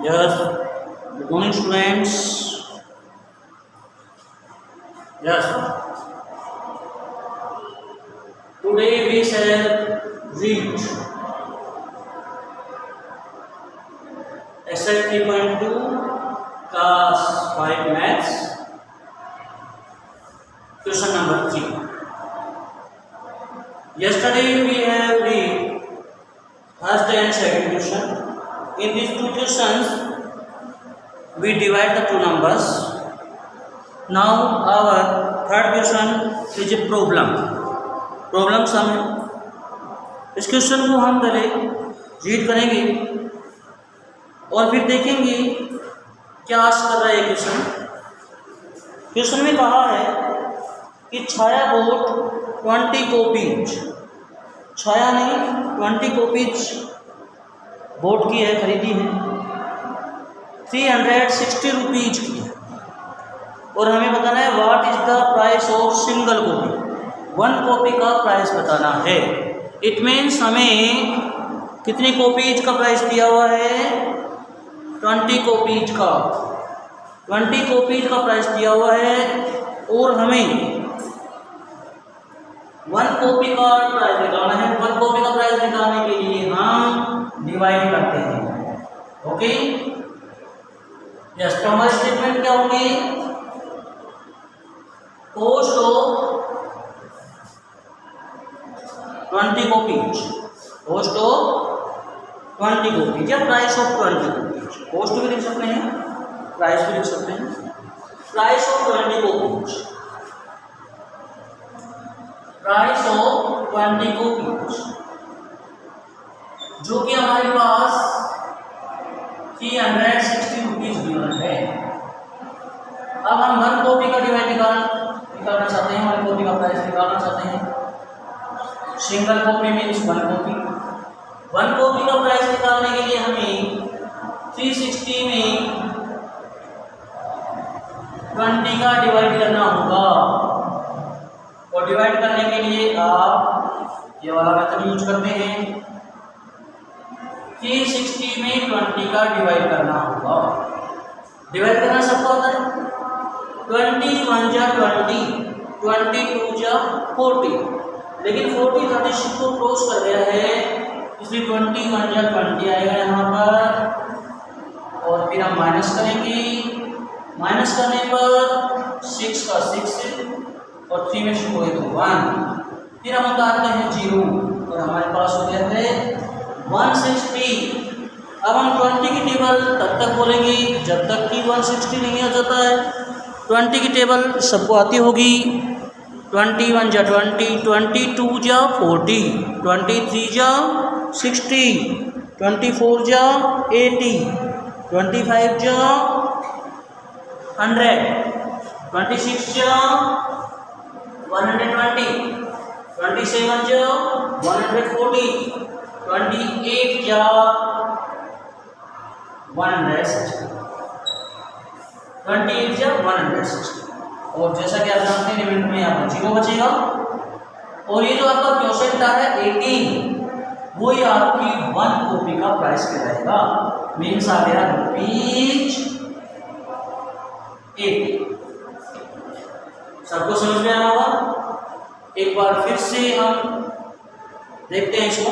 Yes. Good morning, students. Yes. Today we shall read exercise 3.2 class 5 maths question number 3. Yesterday we have read first and second question. In these two questions we divide the two numbers. Now our third question is a problem sum है. इस question को हम पहले read करेंगे और फिर देखेंगे क्या आस्क कर रहा है क्वेश्चन में कहा है कि छाया बोर्ड 20 कॉपीज, छाया ने 20 कॉपीज बोर्ड की है, खरीदी है, 360 रुपीज की है और हमें बताना है what is the price of single copy. 1 copy का प्राइस बताना है. इट मीन्स हमें कितनी कॉपीज का प्राइस दिया हुआ है? 20 कॉपीज का. 20 कॉपीज का प्राइस दिया हुआ है और हमें 1 कॉपी का प्राइस निकालना है. 1 कॉपी का प्राइस निकालने के लिए हम डिवाइड करते हैं. Okay, yes. तो हमारी स्टेटमेंट क्या होगी? Cost of 20 copies, cost of 20 copies या प्राइस ऑफ 20 कॉपीज. कॉस्ट भी लिख सकते हैं, प्राइस भी लिख सकते हैं. Price of 20 copies, price of 20 copies जो कि हमारे पास 360 रुपीज गिवन है. अब हम 1 कॉपी का डिवाइड निकालना चाहते हैं, 1 कॉपी का प्राइस निकालना चाहते हैं. Single copy means 1 copy. 1 copy का प्राइस निकालने के लिए हमें 360 में 20 का डिवाइड करना होगा और डिवाइड करने के लिए आप ये वाला मेथड यूज करते हैं. 360 में 20 का डिवाइड करना होगा. डिवाइड करना सबको होता है. 20 1 जा 20, 22 जा 40, लेकिन 40 36 को क्रॉस कर गया है इसलिए 20 1 जा 20 आएगा यहाँ पर और फिर हम माइनस करेंगे. माइनस करने पर 6 का 6 और 3 में से कोई तो 1, फिर हम उतारते हैं 0 और हमारे पास हो गया है 160. अब हम 20 की टेबल तब तक बोलेंगे जब तक कि 160 नहीं आ जाता है. 20 की टेबल सबको आती होगी. 21 जा 20, 22 जा 40, 23 जा 60, 24 जा 80, 25 जा 100, 26 जा 120, 27 जा 140, 28 जा 160, 28 जा 160 और जैसा कि आप जानते हैं लिमिट में यहाँ पर 0 बचेगा. और ये जो आपका क्वेश्चन है 18 वो ही आपकी 1 कॉपी का प्राइस कहलाएगा. मीन्स आ गया रुपीज 80. सबको समझ में आया होगा. एक बार फिर से हम देखते हैं इसको.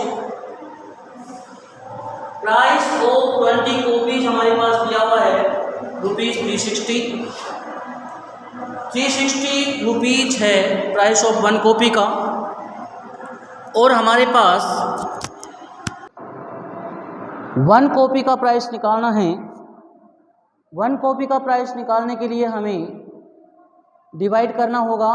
प्राइस ऑफ 20 कॉपीज हमारे पास दिया हुआ है रुपीज 360 रुपीज है प्राइस ऑफ 1 कॉपी का. और हमारे पास 1 कॉपी का प्राइस निकालना है. 1 कॉपी का प्राइस निकालने के लिए हमें डिवाइड करना होगा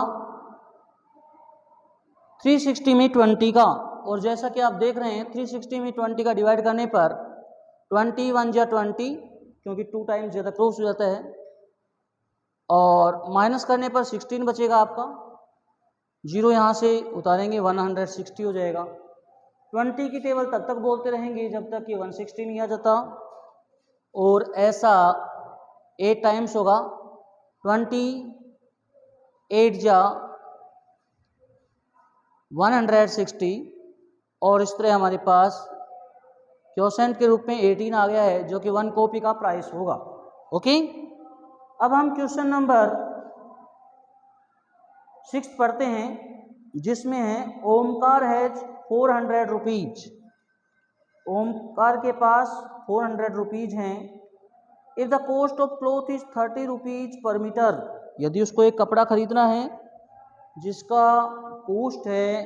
360 में 20 का. और जैसा कि आप देख रहे हैं 360 में 20 का डिवाइड करने पर 20 1 जा 20 क्योंकि 2 टाइम्स ज़्यादा क्रॉस हो जाता है और माइनस करने पर 16 बचेगा आपका. 0 यहाँ से उतारेंगे 160 हो जाएगा. 20 की टेबल तब तक बोलते रहेंगे जब तक कि 160 नहीं आ जाता और ऐसा 8 टाइम्स होगा. 28 जा 160 और इस तरह हमारे पास क्वोशेंट के रूप में 18 आ गया है, जो कि 1 कॉपी का प्राइस होगा। ओके, अब हम क्वेश्चन नंबर 6 पढ़ते हैं, जिसमें है ओमकार हैज 400 रुपीज। ओमकार के पास 400 रुपीज हैं। If the cost of cloth is 30 rupees per metre, यदि उसको एक कपड़ा खरीदना है जिसका कॉस्ट है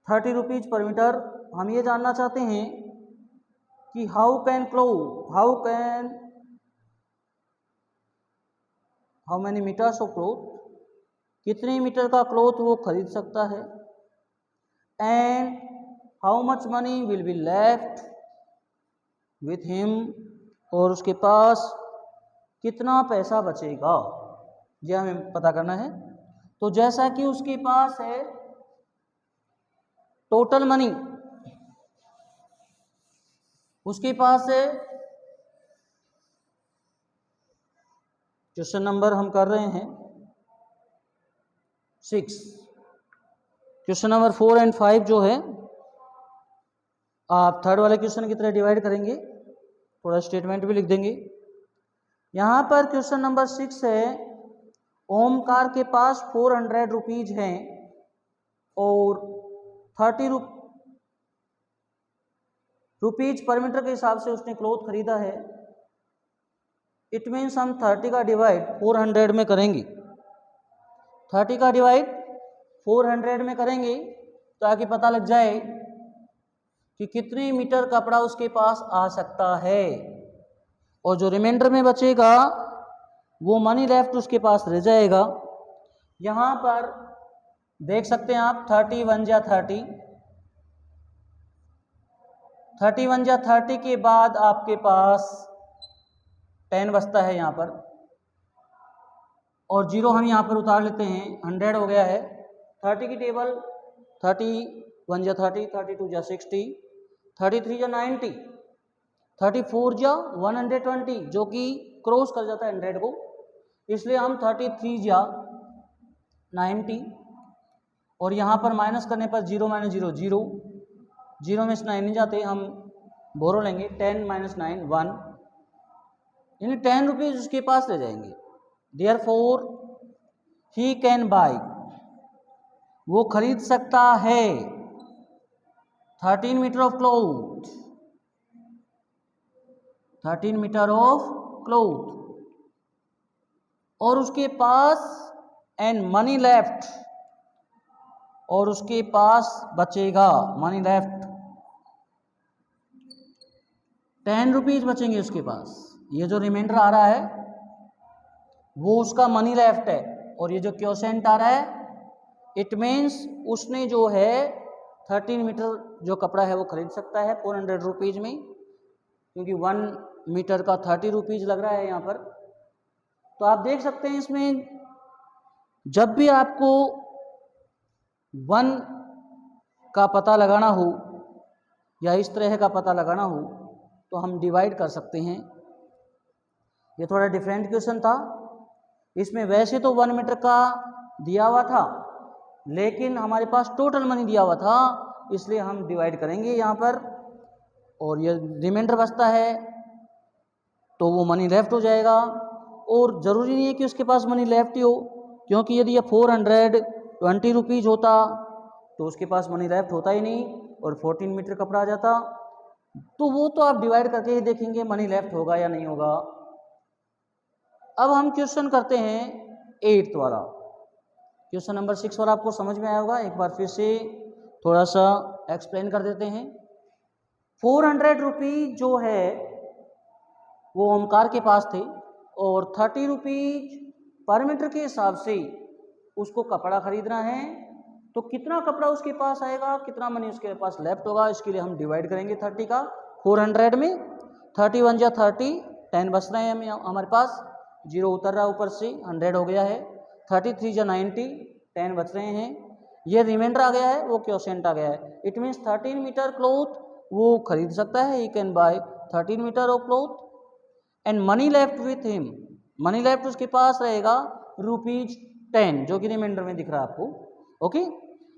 30 रुपीज पर मीटर, हम ये जानना चाहते हैं कि how many metres of cloth, कितने मीटर का क्लॉथ वो खरीद सकता है, and how much money will be left with him, और उसके पास कितना पैसा बचेगा, यह हमें पता करना है। तो जैसा कि उसके पास है टोटल मनी, उसके पास है, क्वेश्चन नंबर हम कर रहे हैं 6, क्वेश्चन नंबर 4 एंड 5 जो है आप थर्ड वाले क्वेश्चन की तरह डिवाइड करेंगे, थोड़ा स्टेटमेंट भी लिख देंगे। यहाँ पर क्वेश्चन नंबर 6 है, ओमकार के पास 400 रुपीज हैं और 30 रुपीज पर मीटर के हिसाब से उसने क्लॉथ खरीदा है। इट मीन्स हम 30 का डिवाइड 400 में करेंगे, 30 का डिवाइड 400 में करेंगे ताकि पता लग जाए कि कितने मीटर कपड़ा उसके पास आ सकता है, और जो रिमाइंडर में बचेगा वो मनी लेफ्ट उसके पास रह जाएगा। यहाँ पर देख सकते हैं आप 30 1 जा 30, 30 1 जा 30 के बाद आपके पास 10 बचता है यहाँ पर, और 0 हम यहाँ पर उतार लेते हैं, 100 हो गया है। 30 की टेबल 30 1 जा 30, 32 जा 60, 33 जा 90, 34 जा 120, जो कि क्रॉस कर जाता है 100 को, इसलिए हम 33 जा 90, और यहाँ पर माइनस करने पर 0 - 0 0, 0 में से 9 नहीं जाते, हम बोरो लेंगे, 10 - 9 1, यानी 10 रुपीज उसके पास रह जाएंगे। देयरफॉर ही कैन बाय, वो खरीद सकता है 13 metre of cloth, 13 metre of cloth, और उसके पास एंड मनी लेफ्ट, और उसके पास बचेगा मनी लेफ्ट 10 रुपीज बचेंगे उसके पास। ये जो रिमाइंडर आ रहा है वो उसका मनी लेफ्ट है, और ये जो क्वोशेंट आ रहा है इट मीन्स उसने जो है 13 मीटर जो कपड़ा है वो खरीद सकता है 400 रुपीज में, क्योंकि 1 मीटर का 30 रुपीज लग रहा है यहाँ पर। तो आप देख सकते हैं इसमें जब भी आपको 1 का पता लगाना हो या इस तरह का पता लगाना हो तो हम डिवाइड कर सकते हैं। ये थोड़ा डिफरेंट क्वेश्चन था, इसमें वैसे तो 1 मीटर का दिया हुआ था लेकिन हमारे पास टोटल मनी दिया हुआ था, इसलिए हम डिवाइड करेंगे यहाँ पर, और ये रिमाइंडर बचता है तो वो मनी लेफ्ट हो जाएगा। और ज़रूरी नहीं है कि उसके पास मनी लेफ्ट ही हो, क्योंकि यदि ये 420 रुपीज़ होता तो उसके पास मनी लेफ्ट होता ही नहीं और 14 मीटर कपड़ा आ जाता, तो वो तो आप डिवाइड करके ही देखेंगे मनी लेफ्ट होगा या नहीं होगा। अब हम क्वेश्चन करते हैं 8th वाला। क्वेश्चन नंबर 6 वाला आपको समझ में आया होगा, एक बार फिर से थोड़ा सा एक्सप्लेन कर देते हैं। 400 रुपीज जो है वो ओमकार के पास थे और 30 रुपीज पर मीटर के हिसाब से उसको कपड़ा खरीदना है, तो कितना कपड़ा उसके पास आएगा, कितना मनी उसके पास लेफ्ट होगा, इसके लिए हम डिवाइड करेंगे 30 का 400 में। 30 1 जा 30, 10 बच रहे हैं हमारे पास, 0 उतर रहा है ऊपर से, 100 हो गया है। 33 जा 90, 10 बच रहे हैं, ये रिमाइंडर आ गया है, वो क्वोशेंट आ गया है। इट मीन्स 13 मीटर क्लॉथ वो खरीद सकता है, he can buy 13 metre of cloth and money left with him, money left उसके पास रहेगा ₹10, जो कि रिमाइंडर में दिख रहा है आपको। ओके,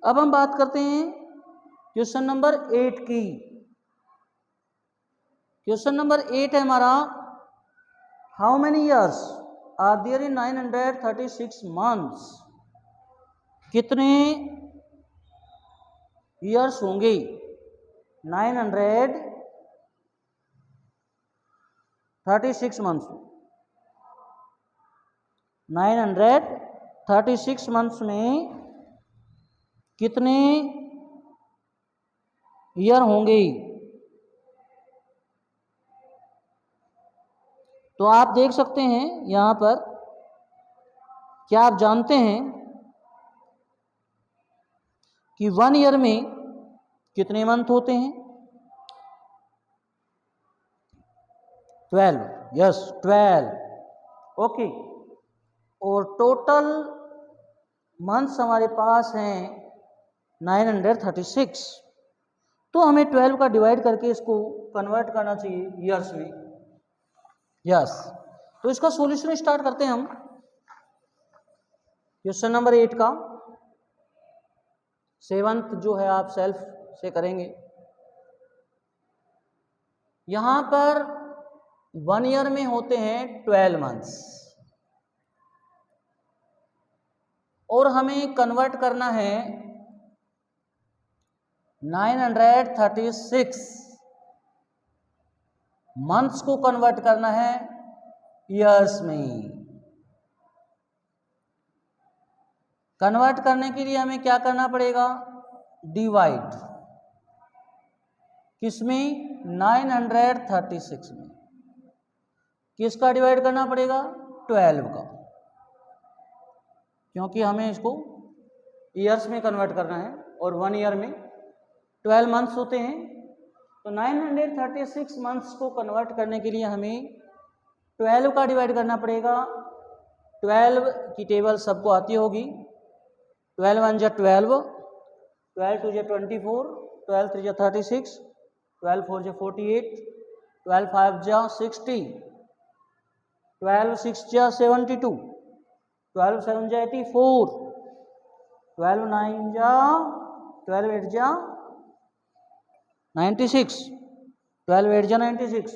अब हम बात करते हैं क्वेश्चन नंबर 8 की। क्वेश्चन नंबर 8 है हमारा, how many years are there in 936 months. कितने ईयर्स होंगे 936 मंथ्स, 936 मंथ्स में कितने ईयर होंगे। तो आप देख सकते हैं यहां पर, क्या आप जानते हैं कि 1 ईयर में कितने मंथ होते हैं? 12, यस 12, ओके। और टोटल मंथ्स हमारे पास हैं 936, तो हमें 12 का डिवाइड करके इसको कन्वर्ट करना चाहिए ईयर्स में, यस। तो इसका सॉल्यूशन स्टार्ट करते हैं हम क्वेश्चन नंबर 8 का। 7th जो है आप सेल्फ से करेंगे। यहां पर 1 ईयर में होते हैं 12 मंथ्स और हमें कन्वर्ट करना है 936 मंथ्स को कन्वर्ट करना है ईयर्स में। कन्वर्ट करने के लिए हमें क्या करना पड़ेगा? डिवाइड किसमें? 936 में। किसका डिवाइड करना पड़ेगा? 12 का, क्योंकि हमें इसको ईयर्स में कन्वर्ट करना है और 1 ईयर में 12 मंथ्स होते हैं। तो 936 मंथ्स को कन्वर्ट करने के लिए हमें 12 का डिवाइड करना पड़ेगा। 12 की टेबल सबको आती होगी। 12 1 जा 12, 12 2 जा 24, 12 3 जा 36, 12 4 जा 48, 12 5 जा 60, 12 6 जा 72, 12 7 जा 84, 12 9 जा 12 8 जा 96, 12 8 जा 96,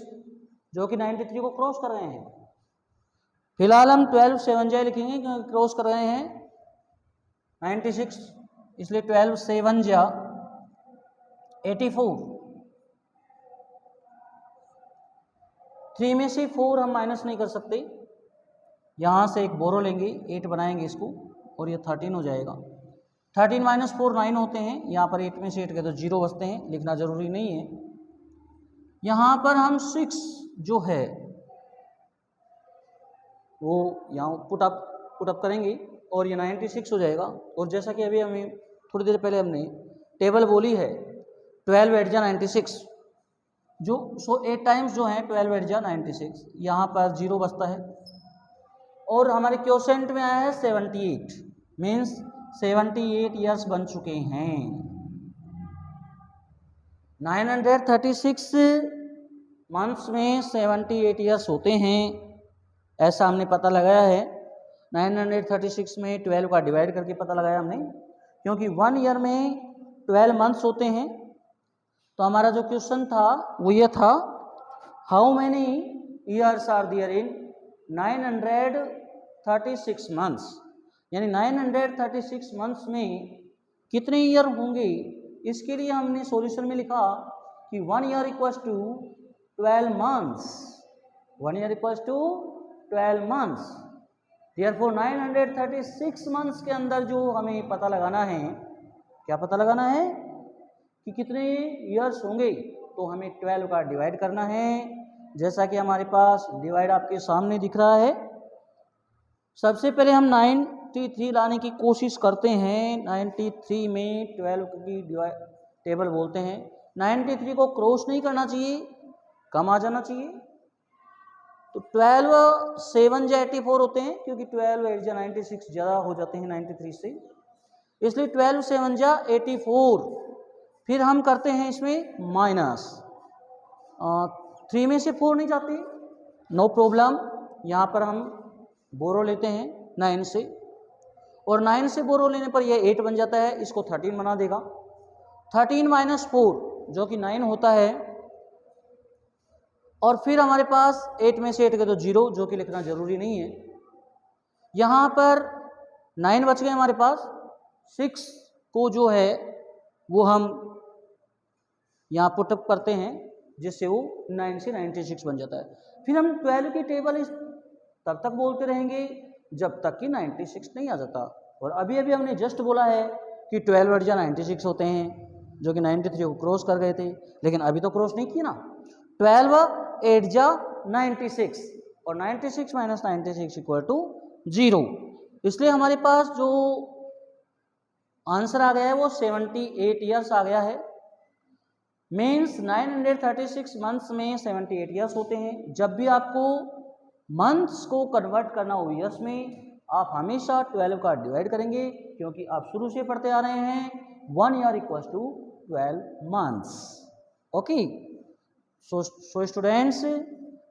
जो कि 93 को क्रॉस कर रहे हैं। फिलहाल हम 12 7 जा लिखेंगे क्योंकि क्रॉस कर रहे हैं 96, इसलिए 12 7 जा 84। 3 में से 4 हम माइनस नहीं कर सकते, यहाँ से एक बोरो लेंगे, 8 बनाएंगे इसको और ये 13 हो जाएगा। 13 माइनस 4 9 होते हैं। यहाँ पर 8 में से 8 के तो 0 बचते हैं, लिखना जरूरी नहीं है। यहाँ पर हम 6 जो है वो यहाँ पुटअप करेंगे और ये 96 हो जाएगा। और जैसा कि अभी हमें थोड़ी देर पहले हमने टेबल बोली है 12 8 जा 96, जो 8 टाइम्स जो है 12 8 जा 96, यहाँ पर 0 बचता है। और हमारे क्वोशेंट में आया है 78, मीन्स 78 ईयर्स बन चुके हैं। 936 मंथ्स में 78 ईयर्स होते हैं, ऐसा हमने पता लगाया है। 936 में 12 का डिवाइड करके पता लगाया हमने, क्योंकि 1 ईयर में 12 मंथ्स होते हैं। तो हमारा जो क्वेश्चन था वो ये था, how many years are there in 936 months, यानी 936 मंथ्स में कितने ईयर होंगे। इसके लिए हमने सॉल्यूशन में लिखा कि 1 year equals to 12 months, 1 year equals to 12 months. Therefore 936 months के अंदर जो हमें पता लगाना है, क्या पता लगाना है कि कितने ईयर्स होंगे, तो हमें 12 का डिवाइड करना है। जैसा कि हमारे पास डिवाइड आपके सामने दिख रहा है। सबसे पहले हम 93 लाने की कोशिश करते हैं। 93 में 12 की टेबल बोलते हैं। 93 को क्रॉस नहीं करना चाहिए, कम आ जाना चाहिए। तो 12 7 जा 84 होते हैं, क्योंकि 12 8 जा 96 ज़्यादा हो जाते हैं 93 से, इसलिए 12 7 जा 84। फिर हम करते हैं इसमें माइनस, 3 में से 4 नहीं जाते, नो प्रॉब्लम। यहाँ पर हम बोरो लेते हैं 9 से, और 9 से बोरो लेने पर यह 8 बन जाता है, इसको 13 बना देगा। 13 माइनस 4 जो कि 9 होता है, और फिर हमारे पास 8 में से 8 गए तो 0, जो कि लिखना जरूरी नहीं है। यहाँ पर 9 बच गए हमारे पास, 6 को जो है वो हम यहाँ पुटअप करते हैं, जिससे वो 9 से 96 बन जाता है। फिर हम 12 की टेबल इस तब तक बोलते रहेंगे जब तक कि 96 नहीं आ जाता। और अभी अभी हमने जस्ट बोला है कि 12 8 जा 96 होते हैं, जो कि 93 को क्रॉस कर गए थे, लेकिन अभी तो क्रॉस नहीं किया ना। 12 8 जा 96 और 96 माइनस 96 इक्वल टू 0। इसलिए हमारे पास जो आंसर आ गया है वो 78 ईयर्स आ गया है। मीन्स 936 मंथ्स में 78 ईयर्स होते हैं। जब भी आपको मंथ्स को कन्वर्ट करना हो ईयर्स में, आप हमेशा 12 का डिवाइड करेंगे, क्योंकि आप शुरू से पढ़ते आ रहे हैं 1 year equals to 12 months. Okay, so students,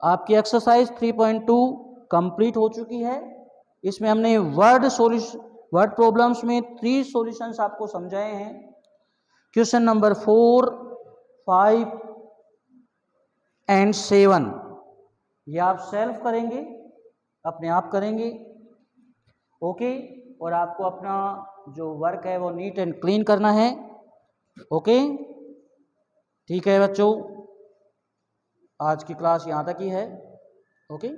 आपकी एक्सरसाइज 3.2 कंप्लीट हो चुकी है। इसमें हमने वर्ड प्रॉब्लम्स में 3 सॉल्यूशंस आपको समझाए हैं। क्वेश्चन नंबर 4, 5 एंड 7 ये आप सेल्फ करेंगे, अपने आप करेंगे। ओके, और आपको अपना जो वर्क है वो नीट एंड क्लीन करना है। ओके, ठीक है बच्चों, आज की क्लास यहाँ तक ही है। ओके।